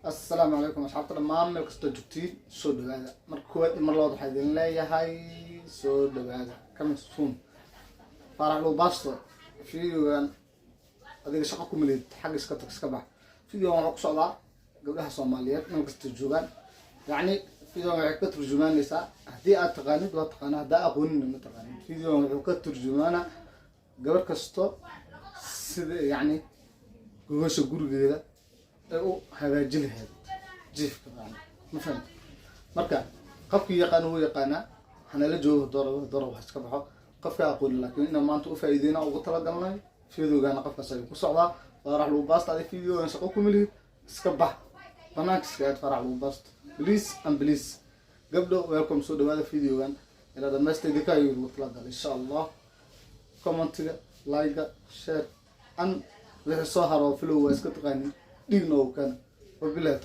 السلام عليكم أصحاب الدمان meel kasta joogtiin soo dhawaada marka koowaad mar labaad waxaa idin leeyahay soo dhawaada kama suun farax loo baasto fiidiyogan adiga shaqo ku milid xag iska tag iska bax fiidiyogan waxa ku socdaa gabdhaha Soomaaliyeed meel kasta joogaan yani fiidiyogan waxa ka turjumaanaysaa hadii aad taqaanid waa taqaanaa hadaa aqoonin ma taqaanid fiidiyogan wuxuu ka turjumaanaa gabar kasto sida yani gogosha gurigeeda oo hagaajin lahayd jiifka ma fahant marka qofkii yaqaan uu yaqaana hanala joogo dooro wax iska baxo qofka aqoon laakiin inaan maanta u faa'iideena ugu talagalnay fiidiyogan qofkaas ay ku socdaa farax loo baasta ay fiidiyogan shaqo ku milid iska bax banaanka iska aad farax loo baasta please and please gabdho welcome soo dhawaada fiidiyogan ila dhameystay ka ayuu ugu talagalay insha Allah commentiga like share and wixii soo haro flow waa iska taqaanin دينو كان وبالله